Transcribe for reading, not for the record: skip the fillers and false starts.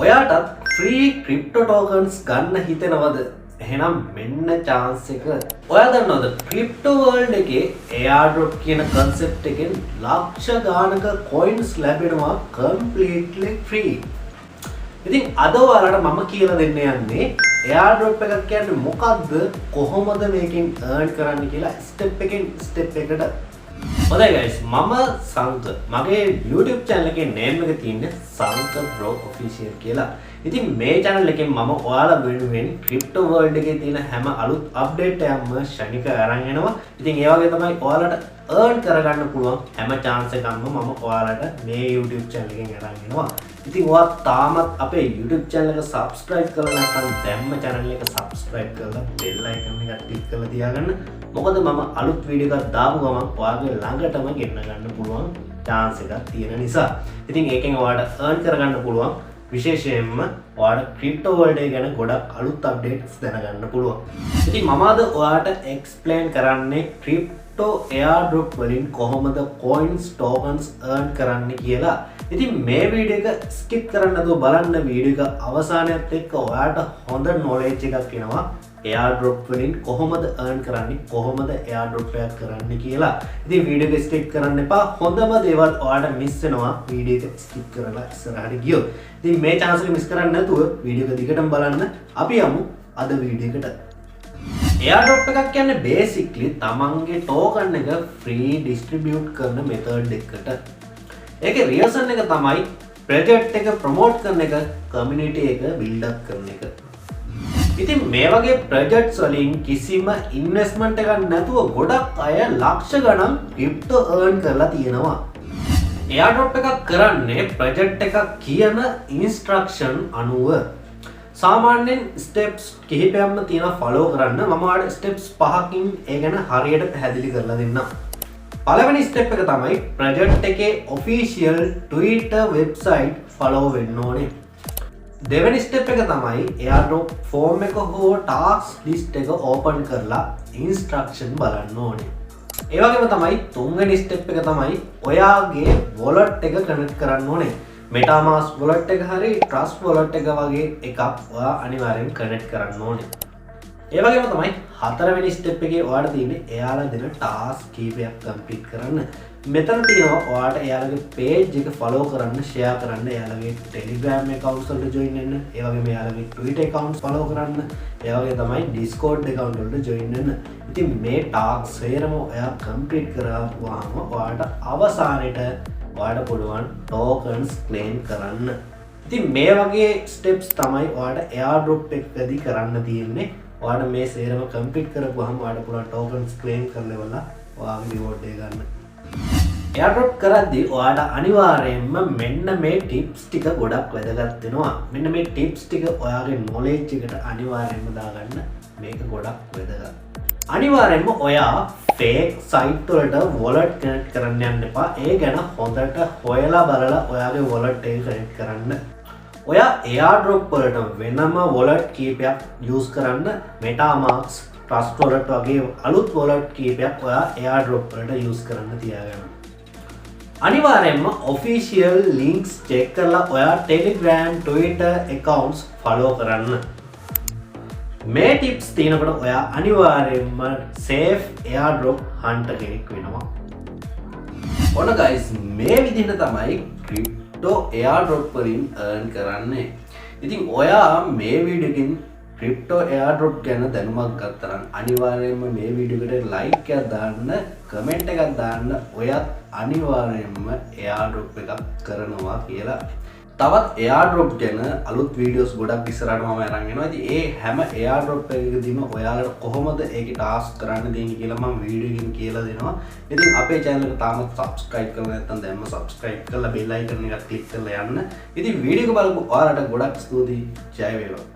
ඔයාටත් free crypto ටෝකන්ස් ගන්න හිතෙනවද? එහෙනම් මෙන්න chance එක. ඔයා දන්නවද ක්‍රිප්ටෝ වර්ල්ඩ් එකේ airdrop කියන concept එකෙන් ලක්ෂ ගානක coins ලැබෙනවා completely free. ඉතින් අද ඔයාලට මම කියලා දෙන්න යන්නේ airdrop එකක් කියන්නේ මොකක්ද, කොහොමද මේකෙන් earn කරන්න කියලා step එකෙන් step එකට. හොඳයි guys, මම සංක. මගේ YouTube channel එකේ name එක තියෙන්නේ සංක bro official කියලා. ඉතින් මේ channel එකෙන් මම ඔයාලා වෙනුවෙන් crypto world එකේ තියෙන හැම අලුත් update එකක්ම ශනික අරන් එනවා. ඉතින් ඒ වගේ තමයි ඔයාලට earn කරගන්න පුළුවන් හැම chance එකක්ම මම ඔයාලට මේ YouTube channel එකෙන් අරන් එනවා. ඉතින් ඔයා තාමත් අපේ YouTube channel එක subscribe කරලා නැත්නම් දැම්ම channel එක subscribe කරලා bell icon එක click කරලා තියාගන්න. මොකද මම අලුත් වීඩියෝ එකක් දාපු ගමන් ඔයාගේ ළඟටම ගෙන්න ගන්න පුළුවන් chance එකක් තියෙන නිසා. ඉතින් ඒකෙන් ඔයාලට earn කරගන්න පුළුවන්. විශේෂයෙන්ම ඔයාලට crypto world එක ගැන ගොඩක් අලුත් updates දැනගන්න පුළුවන්. ඉතින් මම අද ඔයාලට explain කරන්නේ crypto airdrop වලින් කොහොමද coins tokens earn කරන්න කියලා. ඉතින් මේ වීඩියෝ එක skip කරන්න නැතුව බලන්න. වීඩියෝ එක අවසානයත් එක්ක ඔයාලට හොඳ knowledge එකක් එනවා airdrop වලින් කොහොමද earn කරන්නේ, කොහොමද airdrop එකක් කරන්නේ කියලා. ඉතින් වීඩියෝ එක skip කරන්න එපා. හොඳම දේවල් ඔයාලට miss වෙනවා වීඩියෝ එක skip කරලා ඉස්සරහට ගියොත්. ඉතින් මේ chance එක miss කරන්නේ නැතුව වීඩියෝ එක දිගටම බලන්න. අපි යමු අද වීඩියෝ එකට. airdrop එකක් කියන්නේ basically තමන්ගේ token එක free distribute කරන method එකකට. ඒකේ reason එක තමයි project එක promote කරන එක, community එක build up කරන එක. ඉතින් මේ වගේ projects වලින් කිසිම investment එකක් නැතුව ගොඩක් අය ලක්ෂ ගණන් crypto earn කරලා තියෙනවා. airdrop එකක් කරන්නේ project එකක් කියන instruction අනුව. සාමාන්‍යයෙන් steps කිහිපයක්ම තියෙනවා follow කරන්න. මම ඔයාලට steps 5කින් ඒ ගැන හරියට පැහැදිලි කරලා දෙන්නම්. පළවෙනි step එක තමයි project එකේ official Twitter website follow වෙන්න ඕනේ. දෙවෙනි step එක තමයි airdrop form එක හෝ task list එක open කරලා instruction බලන්න ඕනේ. ඒ වගේම තමයි තුන්වෙනි step එක තමයි ඔයාගේ wallet එක connect කරන්න ඕනේ. MetaMask wallet එක හරි Trust wallet එක වගේ එකක් ඔයා අනිවාර්යෙන් connect කරන්න ඕනේ. ඒ වගේම තමයි හතරවෙනි step එකේ ඔයාලට තියෙන්නේ එයාලා දෙන task කීපයක් complete කරන්න. මෙතන තියෙනවා ඔයාලට එයාලගේ page එක follow කරන්න, share කරන්න, එයාලගේ Telegram accounts වලට join වෙන්න, ඒ වගේම එයාලගේ Twitter accounts follow කරන්න, ඒ වගේ තමයි Discord account වලට join වෙන්න. ඉතින් මේ task සේරම ඔයා complete කරාම ඔයාලට අවසානයේට ඔයාලට පුළුවන් tokens claim කරන්න. ඉතින් මේ වගේ steps තමයි ඔයාලට airdrop එකකදී කරන්න තියෙන්නේ. ඔයාලට මේ සේරම complete කරපුවාම ඔයාලට පුළුවන් tokens claim කරලා ඔයාගේ reward එක ගන්න. airdrop කරද්දී ඔයාලට අනිවාර්යයෙන්ම මෙන්න මේ tips ටික ගොඩක් වැදගත් වෙනවා. මෙන්න මේ tips ටික ඔයාගේ knowledge එකට අනිවාර්යයෙන්ම දාගන්න. මේක ගොඩක් වැදගත්. අනිවාර්යයෙන්ම ඔයා fake site වලට wallet connect කරන්න යන්න එපා. ඒ ගැන හොඳට හොයලා බලලා ඔයාගේ wallet එක connect කරන්න. ඔයා airdrop වලට වෙනම wallet කීපයක් use කරන්න. MetaMask, Trust wallet වගේ අලුත් wallet කීපයක් ඔයා airdrop වලට use කරන්න තියාගන්න. අනිවාර්යයෙන්ම official links check කරලා ඔයා Telegram, Twitter accounts follow කරන්න. මේ tips තියෙනකොට ඔයා අනිවාර්යයෙන්ම safe airdrop hunter කෙනෙක් වෙනවා. ඔන්න guys, මේ විදිහට තමයි crypto airdrop වලින් earn කරන්නේ. ඉතින් ඔයා මේ වීඩියෝ එකෙන් crypto airdrop ගැන දැනුමක් ගත්තා නම් අනිවාර්යයෙන්ම මේ වීඩියෝ එකට like එකක් දාන්න, comment එකක් දාන්න. ඔයත් අනිවාර්යයෙන්ම airdrop එකක් කරනවා කියලා. තවත් airdrop ගැන අලුත් වීඩියෝස් ගොඩක් ඉස්සරහට මම අරන් එනවා. ඉතින් ඒ හැම airdrop එකකදීම ඔයාලට කොහොමද ඒකේ ටාස්ක් කරන්න දෙන්නේ කියලා මම වීඩියෝ එකකින් කියලා දෙනවා. ඉතින් අපේ channel එක තාමත් subscribe කරලා නැත්නම් දැන්ම subscribe කරලා bell icon එක click කරලා යන්න. ඉතින් වීඩියෝ එක බලපු ඔයාලට ගොඩක් ස්තුතියි. ජය වේවා.